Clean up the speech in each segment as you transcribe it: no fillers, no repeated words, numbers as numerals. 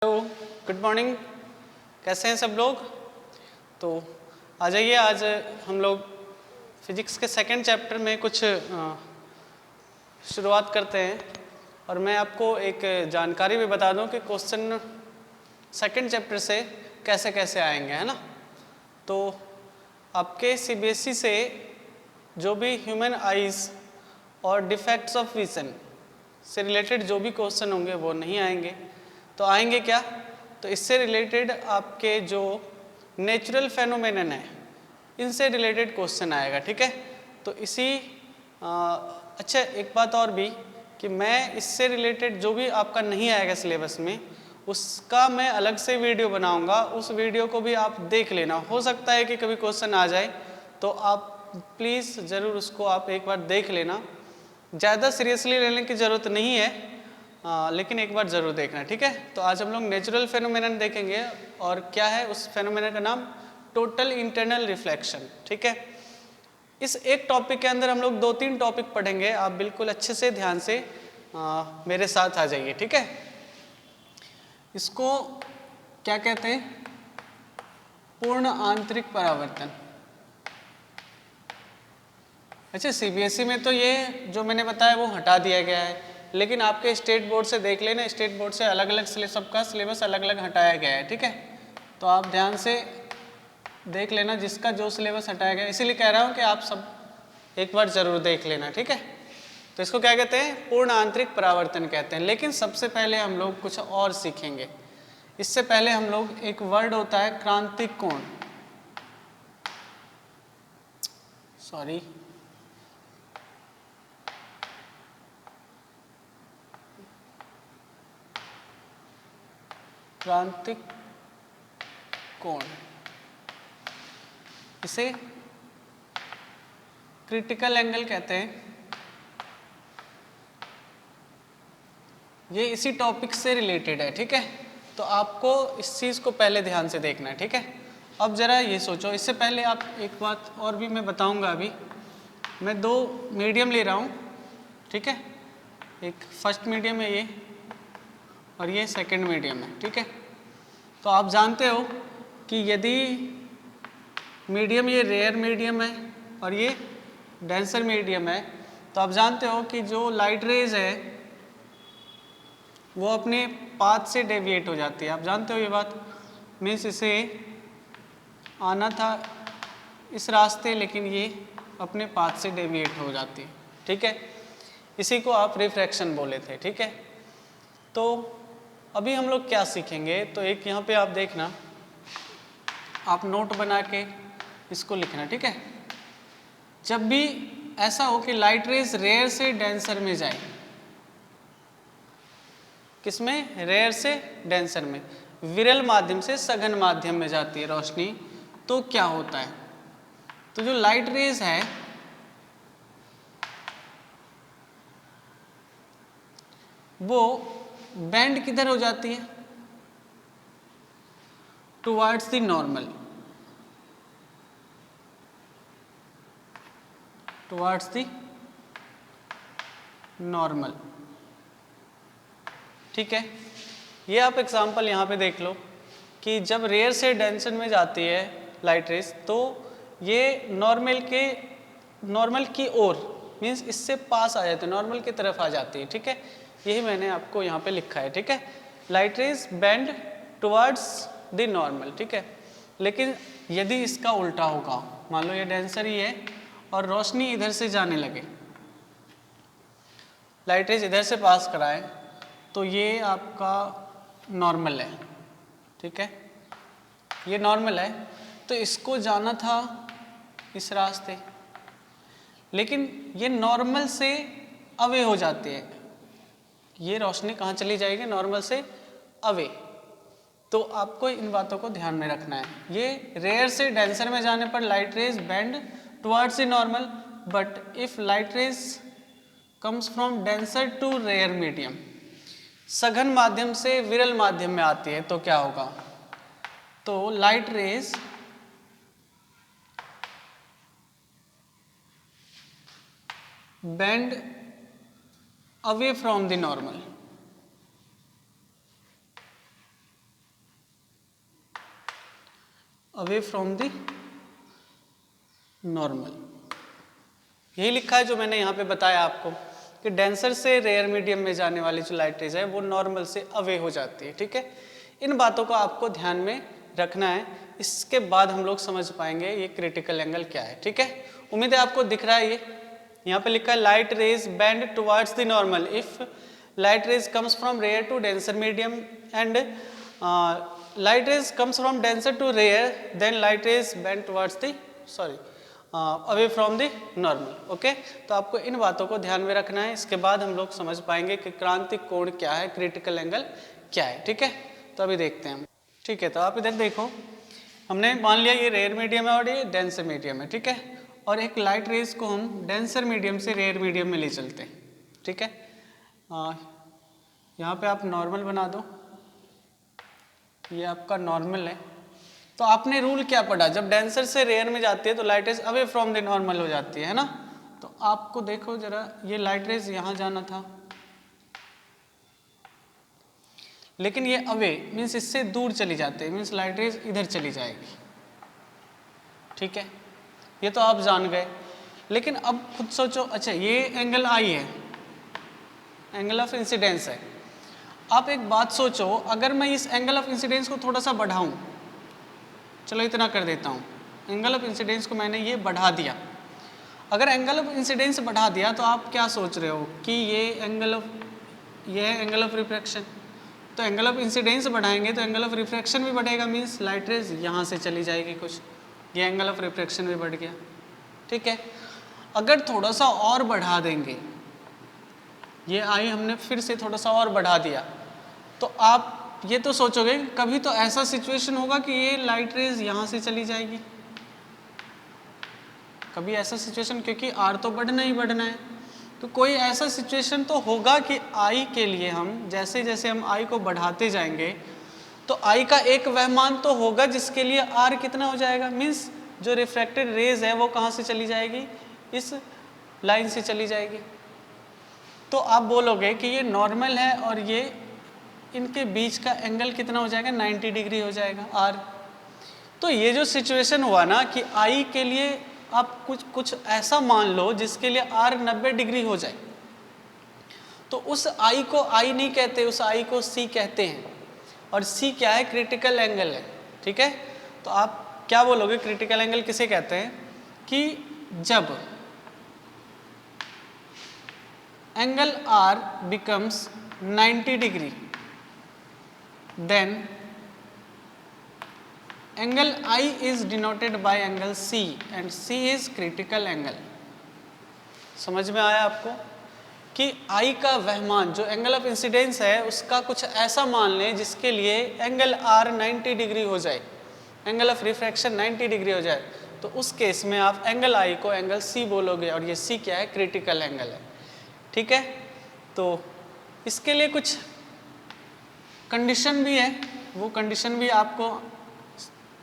Hello, good morning. कैसे हैं सब लोग? तो आ जाइए, आज हम लोग फिजिक्स के सेकंड चैप्टर में कुछ शुरुआत करते हैं। और मैं आपको एक जानकारी भी बता दूं कि क्वेश्चन सेकंड चैप्टर से कैसे कैसे आएंगे, है ना। तो आपके सीबीएसई से जो भी ह्यूमन आइज़ और डिफेक्ट्स ऑफ विजन से रिलेटेड जो भी क्वेश्चन होंगे वो नहीं आएंगे। तो आएंगे क्या? तो इससे रिलेटेड आपके जो नेचुरल फेनोमेनन है इनसे रिलेटेड क्वेश्चन आएगा, ठीक है। तो इसी अच्छा, एक बात और भी कि मैं इससे रिलेटेड जो भी आपका नहीं आएगा सिलेबस में उसका मैं अलग से वीडियो बनाऊंगा। उस वीडियो को भी आप देख लेना। हो सकता है कि कभी क्वेश्चन आ जाए तो आप प्लीज़ ज़रूर उसको आप एक बार देख लेना। ज़्यादा सीरियसली लेने की ज़रूरत नहीं है, लेकिन एक बार ज़रूर देखना, ठीक है। तो आज हम लोग नेचुरल फेनोमेनन देखेंगे और क्या है उस फेनोमेनन का नाम टोटल इंटरनल रिफ्लेक्शन, ठीक है। इस एक टॉपिक के अंदर हम लोग 2-3 टॉपिक पढ़ेंगे। आप बिल्कुल अच्छे से ध्यान से मेरे साथ आ जाइए, ठीक है। इसको क्या कहते हैं? पूर्ण आंतरिक परावर्तन। अच्छा, सीबीएसई में तो ये जो मैंने बताया वो हटा दिया गया है, लेकिन आपके स्टेट बोर्ड से देख लेना, स्टेट बोर्ड से अलग अलग सबका सिलेबस अलग अलग हटाया गया है, ठीक है। तो आप ध्यान से देख लेना जिसका जो सिलेबस हटाया गया, इसीलिए कह रहा हूँ कि आप सब एक बार ज़रूर देख लेना, ठीक है। तो इसको क्या कहते हैं? पूर्ण आंतरिक परावर्तन कहते हैं। लेकिन सबसे पहले हम लोग कुछ और सीखेंगे। इससे पहले हम लोग एक वर्ड होता है क्रांतिक कोण, सॉरी क्रांतिक कोण, इसे क्रिटिकल एंगल कहते हैं। ये इसी टॉपिक से रिलेटेड है, ठीक है। तो आपको इस चीज़ को पहले ध्यान से देखना है, ठीक है। अब ज़रा ये सोचो, इससे पहले आप एक बात और भी मैं बताऊंगा। अभी मैं 2 मीडियम ले रहा हूँ, ठीक है। एक फर्स्ट मीडियम है ये और ये सेकंड मीडियम है, ठीक है। तो आप जानते हो कि यदि मीडियम ये रेयर मीडियम है और ये डेंसर मीडियम है, तो आप जानते हो कि जो लाइट रेज है वो अपने पाथ से डेविएट हो जाती है। आप जानते हो ये बात। मीन्स इसे आना था इस रास्ते, लेकिन ये अपने पाथ से डेविएट हो जाती है, ठीक है। इसी को आप रिफ्रैक्शन बोले थे, ठीक है। तो अभी हम लोग क्या सीखेंगे? तो एक यहाँ पे आप देखना, आप नोट बना के इसको लिखना, ठीक है। जब भी ऐसा हो कि लाइट रेज रेयर से डेंसर में जाए, किसमें? रेयर से डेंसर में, विरल माध्यम से सघन माध्यम में जाती है रोशनी, तो क्या होता है? तो जो लाइट रेज है वो बेंड किधर हो जाती है? Towards the normal, towards the normal, ठीक है। ये आप एग्जांपल यहाँ पे देख लो कि जब रेयर से डेंसर में जाती है लाइट रेज, तो ये नॉर्मल की ओर, मीन्स इससे पास आ जाती है, नॉर्मल की तरफ आ जाती है, ठीक है। यही मैंने आपको यहाँ पे लिखा है, ठीक है। Light rays bend towards the normal, ठीक है। लेकिन यदि इसका उल्टा होगा, मान लो ये डेंसर ही है और रोशनी इधर से जाने लगे, लाइट रेज इधर से पास कराए, तो ये आपका नॉर्मल है, ठीक है। ये नॉर्मल है, तो इसको जाना था इस रास्ते, लेकिन ये नॉर्मल से अवे हो जाती है। ये रोशनी कहाँ चली जाएगी? नॉर्मल से अवे। तो आपको इन बातों को ध्यान में रखना है। ये रेयर से डेंसर में जाने पर light rays bend towards the normal, but if light rays comes from denser to rare medium, सघन माध्यम से विरल माध्यम में आती है, तो क्या होगा? तो light rays bend away from the normal, away from the normal. यही लिखा है जो मैंने यहाँ पे बताया आपको कि डेंसर से रेयर मीडियम में जाने वाली जो लाइट रेज है वो नॉर्मल से अवे हो जाती है। ठीक है, इन बातों को आपको ध्यान में रखना है, इसके बाद हम लोग समझ पाएंगे ये क्रिटिकल एंगल क्या है। ठीक है, उम्मीद है आपको दिख रहा है। ये यहाँ पे लिखा है light rays bend towards the normal if light rays comes from rare to denser medium and light rays comes from denser to rare then light rays bend towards the away from the normal. Okay, तो आपको इन बातों को ध्यान में रखना है, इसके बाद हम लोग समझ पाएंगे कि क्रांतिक कोण क्या है, क्रिटिकल एंगल क्या है। ठीक है, तो अभी देखते हैं हम। ठीक है, तो आप इधर देखो, हमने मान लिया ये रेयर मीडियम है और ये डेंसर मीडियम है। ठीक है, और एक लाइट रेज को हम डेंसर मीडियम से रेयर मीडियम में ले चलते हैं। ठीक है, यहाँ पे आप नॉर्मल बना दो, ये आपका नॉर्मल है। तो आपने रूल क्या पढ़ा, जब डेंसर से रेयर में जाती है तो light rays away from the normal हो जाती है ना। तो आपको देखो जरा, ये लाइट रेज यहाँ जाना था, लेकिन ये अवे मीन्स इससे दूर चली जाती है, मीन्स लाइट रेज इधर चली जाएगी। ठीक है, ये तो आप जान गए, लेकिन अब खुद सोचो, अच्छा ये एंगल आई है, एंगल ऑफ इंसिडेंस है। आप एक बात सोचो, अगर मैं इस एंगल ऑफ इंसिडेंस को थोड़ा सा बढ़ाऊं, चलो इतना कर देता हूँ, एंगल ऑफ इंसिडेंस को मैंने ये बढ़ा दिया। अगर एंगल ऑफ इंसिडेंस बढ़ा दिया तो आप क्या सोच रहे हो कि ये है एंगल ऑफ रिफ्रैक्शन। तो एंगल ऑफ इंसिडेंस बढ़ाएंगे तो एंगल ऑफ रिफ्रैक्शन भी बढ़ेगा, मीन्स लाइट रेज यहाँ से चली जाएगी कुछ, ये एंगल ऑफ रिफ्रैक्शन भी बढ़ गया। ठीक है, अगर थोड़ा सा और बढ़ा देंगे, ये आई हमने फिर से थोड़ा सा और बढ़ा दिया, तो आप ये तो सोचोगे कभी तो ऐसा सिचुएशन होगा कि ये लाइट रेज यहाँ से चली जाएगी, कभी ऐसा सिचुएशन, क्योंकि आर तो बढ़ना ही बढ़ना है, तो कोई ऐसा सिचुएशन तो होगा कि आई के लिए हम जैसे जैसे हम आई को बढ़ाते जाएंगे तो आई का एक वह मान तो होगा जिसके लिए आर कितना हो जाएगा, मीन्स जो रिफ्रैक्टेड रेज है वो कहाँ से चली जाएगी, इस लाइन से चली जाएगी। तो आप बोलोगे कि ये नॉर्मल है और ये इनके बीच का एंगल कितना हो जाएगा, 90 डिग्री हो जाएगा आर। तो ये जो सिचुएशन हुआ ना कि आई के लिए आप कुछ ऐसा मान लो जिसके लिए आर 90 डिग्री हो जाए, तो उस आई को आई नहीं कहते, उस आई को सी कहते हैं, और सी क्या है, क्रिटिकल एंगल है। ठीक है, तो आप क्या बोलोगे, क्रिटिकल एंगल किसे कहते हैं कि जब angle are becomes 90 degree then angle I is denoted by angle C and C is critical angle। समझ में आया आपको कि I का वह मान जो एंगल ऑफ इंसिडेंस है उसका कुछ ऐसा मान लें जिसके लिए एंगल R 90 डिग्री हो जाए, एंगल ऑफ रिफ्रैक्शन 90 डिग्री हो जाए, तो उस केस में आप एंगल I को एंगल C बोलोगे, और ये C क्या है, क्रिटिकल एंगल है। ठीक है, तो इसके लिए कुछ कंडीशन भी है, वो कंडीशन भी आपको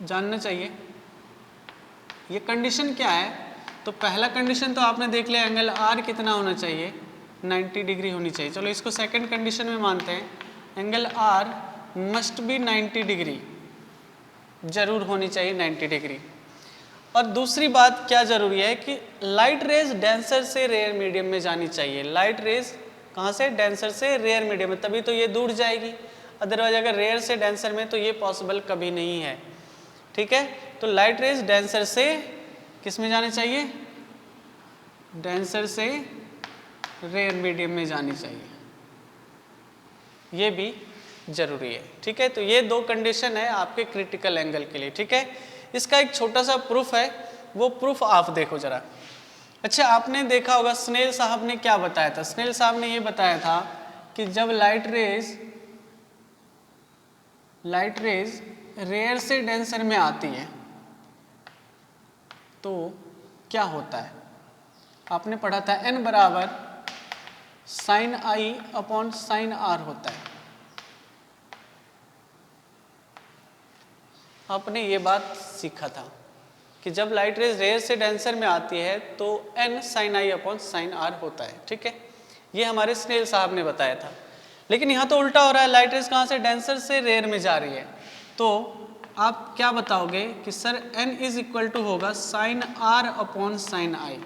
जानना चाहिए। ये कंडीशन क्या है, तो पहला कंडीशन तो आपने देख लिया, एंगल आर कितना होना चाहिए, 90 डिग्री होनी चाहिए। चलो इसको सेकंड कंडीशन में मानते हैं, angle are must be 90 degree, जरूर होनी चाहिए 90 डिग्री। और दूसरी बात क्या जरूरी है कि लाइट रेज डेंसर से रेयर मीडियम में जानी चाहिए। लाइट रेज कहाँ से, डेंसर से रेयर मीडियम में, तभी तो ये दूर जाएगी, अदरवाइज अगर रेयर से डेंसर में तो ये पॉसिबल कभी नहीं है। ठीक है, तो लाइट रेज डेंसर से किस में जाने चाहिए, डेंसर से रेयर मीडियम में जानी चाहिए, ये भी जरूरी है। ठीक है, तो ये दो कंडीशन है आपके क्रिटिकल एंगल के लिए। ठीक है, इसका एक छोटा सा प्रूफ है, वो प्रूफ आप देखो जरा। अच्छा, आपने देखा होगा स्नेल साहब ने क्या बताया था, स्नेल साहब ने ये बताया था कि जब लाइट रेज रेयर से डेंसर में आती है तो क्या होता है, आपने पढ़ा था n बराबर sine i upon sine r होता है। आपने ये बात सीखा था कि जब लाइट रेज रेयर से डेंसर में आती है तो n sine i upon sine r होता है। ठीक है, ये हमारे स्नेल साहब ने बताया था, लेकिन यहाँ तो उल्टा हो रहा है, लाइट रेज कहाँ से, डेंसर से रेयर में जा रही है, तो आप क्या बताओगे कि sir n is equal to होगा sine r upon sine i।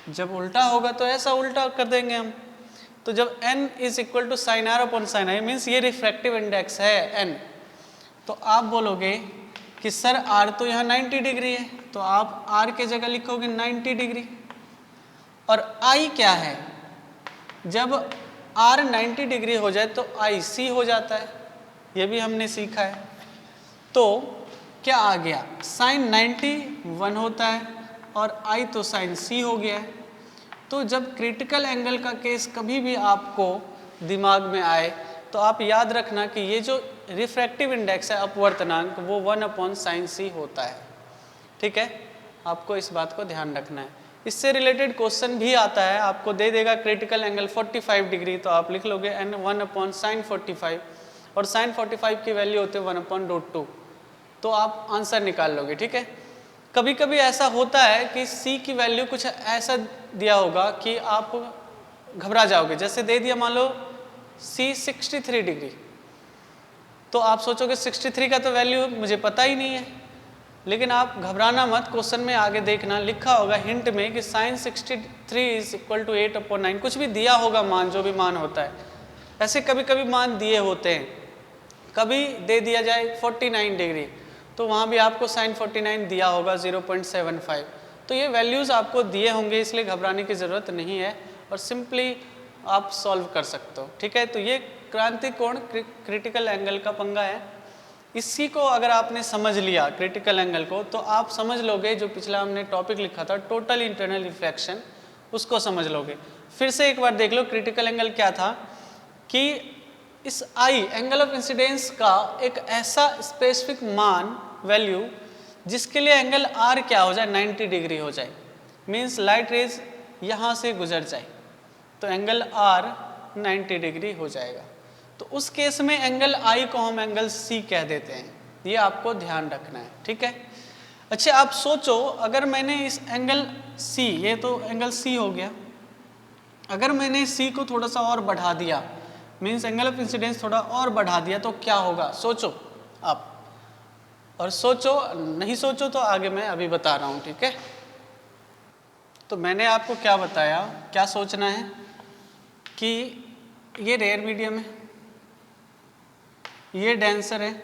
जब उल्टा होगा तो ऐसा उल्टा कर देंगे हम। तो जब n is equal to sine r upon sine i means ये रिफ्रैक्टिव इंडेक्स है n, तो आप बोलोगे कि सर r तो यहाँ 90 डिग्री है, तो आप r के जगह लिखोगे 90 डिग्री। और i क्या है, जब r 90 डिग्री हो जाए तो i c हो जाता है, ये भी हमने सीखा है। तो क्या आ गया, साइन 90 1 होता है और i तो साइन c हो गया है। तो जब क्रिटिकल एंगल का केस कभी भी आपको दिमाग में आए तो आप याद रखना कि ये जो रिफ्रैक्टिव इंडेक्स है अपवर्तनांक वो 1 अपॉन साइन c होता है। ठीक है, आपको इस बात को ध्यान रखना है। इससे रिलेटेड क्वेश्चन भी आता है, आपको दे देगा क्रिटिकल एंगल 45 डिग्री, तो आप लिख लोगे n 1 अपॉन साइन 45 और साइन 45 की वैल्यू होती है 1 अपॉन रूट 2, तो आप आंसर निकाल लोगे। ठीक है, कभी कभी ऐसा होता है कि c की वैल्यू कुछ ऐसा दिया होगा कि आप घबरा जाओगे। जैसे दे दिया मान लो c 63 डिग्री, तो आप सोचोगे 63 का तो वैल्यू मुझे पता ही नहीं है, लेकिन आप घबराना मत, क्वेश्चन में आगे देखना लिखा होगा हिंट में कि sine 63 is equal to 8 upon 9, कुछ भी दिया होगा मान, जो भी मान होता है। ऐसे कभी कभी मान दिए होते हैं, कभी दे दिया जाए 49 डिग्री, तो वहाँ भी आपको साइन 49 दिया होगा 0.75, तो ये वैल्यूज़ आपको दिए होंगे, इसलिए घबराने की ज़रूरत नहीं है और सिंपली आप सॉल्व कर सकते हो। ठीक है, तो ये क्रांति कोण क्रिटिकल एंगल का पंगा है। इसी को अगर आपने समझ लिया क्रिटिकल एंगल को, तो आप समझ लोगे जो पिछला हमने टॉपिक लिखा था टोटल इंटरनल रिफ्लेक्शन, उसको समझ लोगे। फिर से एक बार देख लो, क्रिटिकल एंगल क्या था कि इस आई एंगल ऑफ इंसिडेंस का एक ऐसा स्पेसिफिक मान वैल्यू जिसके लिए एंगल आर क्या हो जाए 90 डिग्री हो जाए, मीन्स लाइट रेज यहाँ से गुजर जाए तो एंगल आर 90 डिग्री हो जाएगा। तो उस केस में एंगल आई को हम एंगल सी कह देते हैं, ये आपको ध्यान रखना है। ठीक है, अच्छा आप सोचो अगर मैंने इस एंगल सी, ये तो एंगल सी हो गया, अगर मैंने सी को थोड़ा सा और बढ़ा दिया, मीन्स एंगल ऑफ इंसिडेंस थोड़ा और बढ़ा दिया, तो क्या होगा सोचो आप, और सोचो, नहीं सोचो तो आगे मैं अभी बता रहा हूँ। ठीक है, तो मैंने आपको क्या बताया, क्या सोचना है कि ये रेयर मीडियम है, ये डेंसर है,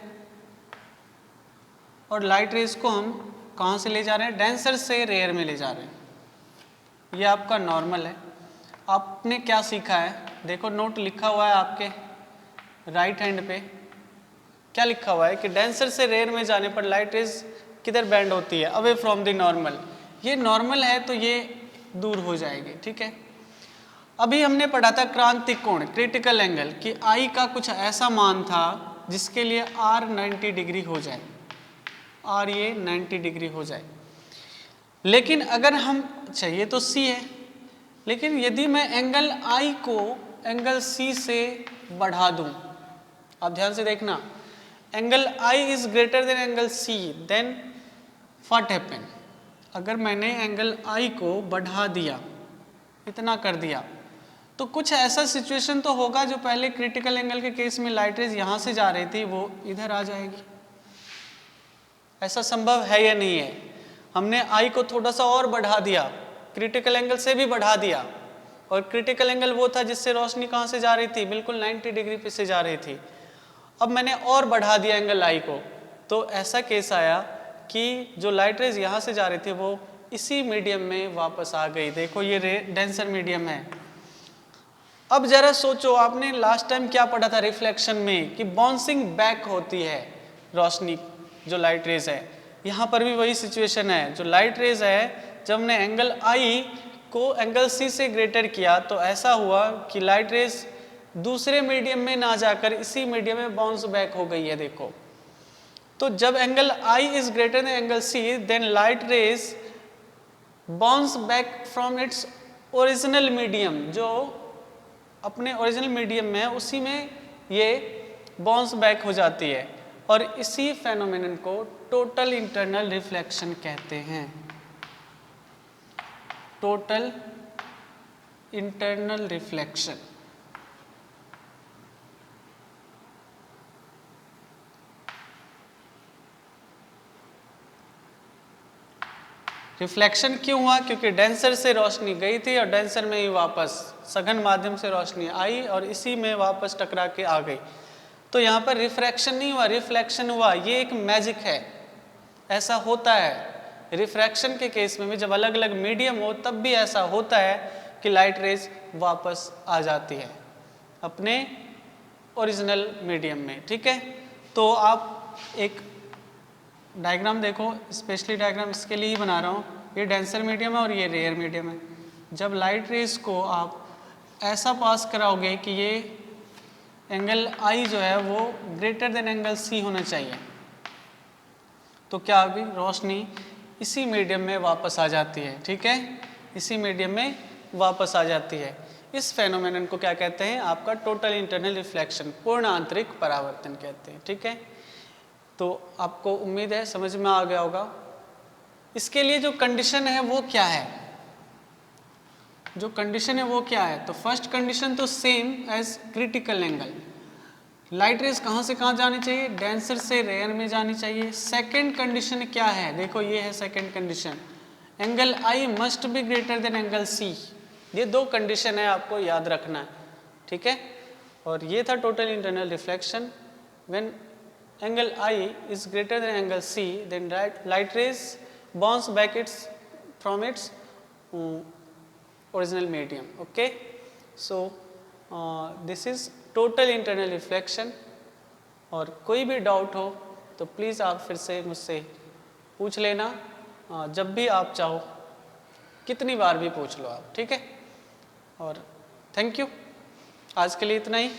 और लाइट रेज को हम कहाँ से ले जा रहे हैं, डेंसर से रेयर में ले जा रहे हैं। ये आपका नॉर्मल है। आपने क्या सीखा है, देखो नोट लिखा हुआ है आपके राइट हैंड पे, क्या लिखा हुआ है कि डेंसर से रेयर में जाने पर लाइट रेज किधर बैंड होती है, अवे फ्रॉम द नॉर्मल। ये नॉर्मल है तो ये दूर हो जाएगी। ठीक है, अभी हमने पढ़ा था क्रांतिक कोण क्रिटिकल एंगल कि आई का कुछ ऐसा मान था जिसके लिए आर 90 डिग्री हो जाए, आर ये 90 डिग्री हो जाए। लेकिन अगर हम, अच्छा ये तो सी है, लेकिन यदि मैं एंगल आई को एंगल सी से बढ़ा दूं, आप ध्यान से देखना, angle i is greater than angle c, then what happen, अगर मैंने एंगल आई को बढ़ा दिया, इतना कर दिया, तो कुछ ऐसा सिचुएशन तो होगा जो पहले क्रिटिकल एंगल के केस में लाइट रेज यहाँ से जा रही थी वो इधर आ जाएगी। ऐसा संभव है या नहीं है? हमने आई को थोड़ा सा और बढ़ा दिया, क्रिटिकल एंगल से भी बढ़ा दिया, और क्रिटिकल एंगल वो था जिससे रोशनी कहाँ से जा रही थी, बिल्कुल 90 डिग्री पे से जा रही थी। अब मैंने और बढ़ा दिया एंगल आई को, तो ऐसा केस आया कि जो लाइट रेज यहाँ से जा रही थी वो इसी मीडियम में वापस आ गई। देखो ये डेंसर मीडियम है। अब जरा सोचो, आपने लास्ट टाइम क्या पढ़ा था रिफ्लेक्शन में कि बाउंसिंग बैक होती है रोशनी, जो लाइट रेज है, यहाँ पर भी वही सिचुएशन है। जो लाइट रेज है, जब हमने एंगल आई को एंगल सी से ग्रेटर किया तो ऐसा हुआ कि लाइट रेज दूसरे मीडियम में ना जाकर इसी मीडियम में बाउंस बैक हो गई है। देखो, तो जब angle i is greater than angle c, then light rays bounce back from its original medium, जो अपने ओरिजिनल मीडियम में है उसी में ये बाउंस बैक हो जाती है, और इसी फेनोमेनन को टोटल इंटरनल रिफ्लेक्शन कहते हैं। Total internal reflection. रिफ्लेक्शन क्यों हुआ? क्योंकि डेंसर से रोशनी गई थी और डेंसर में ही वापस सघन माध्यम से रोशनी आई और इसी में वापस टकरा के आ गई। तो यहाँ पर रिफ्रैक्शन नहीं हुआ, रिफ्लेक्शन हुआ। ये एक मैजिक है, ऐसा होता है। रिफ्रैक्शन के केस में भी जब अलग अलग मीडियम हो तब भी ऐसा होता है कि लाइट रेज वापस आ जाती है अपने ओरिजिनल मीडियम में। ठीक है, तो आप एक डायग्राम देखो, स्पेशली डायग्राम इसके लिए ही बना रहा हूँ। ये डेंसर मीडियम है और ये रेयर मीडियम है। जब लाइट रेज को आप ऐसा पास कराओगे कि ये एंगल आई जो है वो ग्रेटर देन एंगल सी होना चाहिए, तो क्या होगी? रोशनी इसी मीडियम में वापस आ जाती है। ठीक है, इसी मीडियम में वापस आ जाती है। इस फेनोमेनन को क्या कहते हैं? आपका टोटल इंटरनल रिफ्लेक्शन, पूर्ण आंतरिक परावर्तन कहते हैं। ठीक है, तो आपको उम्मीद है समझ में आ गया होगा। इसके लिए जो कंडीशन है वो क्या है? जो कंडीशन है वो क्या है? तो फर्स्ट कंडीशन तो same as critical angle. Light rays कहाँ से कहाँ जानी चाहिए? डेंसर से रेयर में जानी चाहिए। सेकंड कंडीशन क्या है? देखो ये है second condition, angle i must be greater than angle c. ये दो कंडीशन है, आपको याद रखना है। ठीक है, और ये था total internal reflection. When angle I is greater than angle C, then light rays bounce back from its original medium. Okay, so this is total internal reflection. और कोई भी डाउट हो तो प्लीज़ आप फिर से मुझसे पूछ लेना, जब भी आप चाहो, कितनी बार भी पूछ लो आप। ठीक है, और थैंक यू, आज के लिए इतना ही।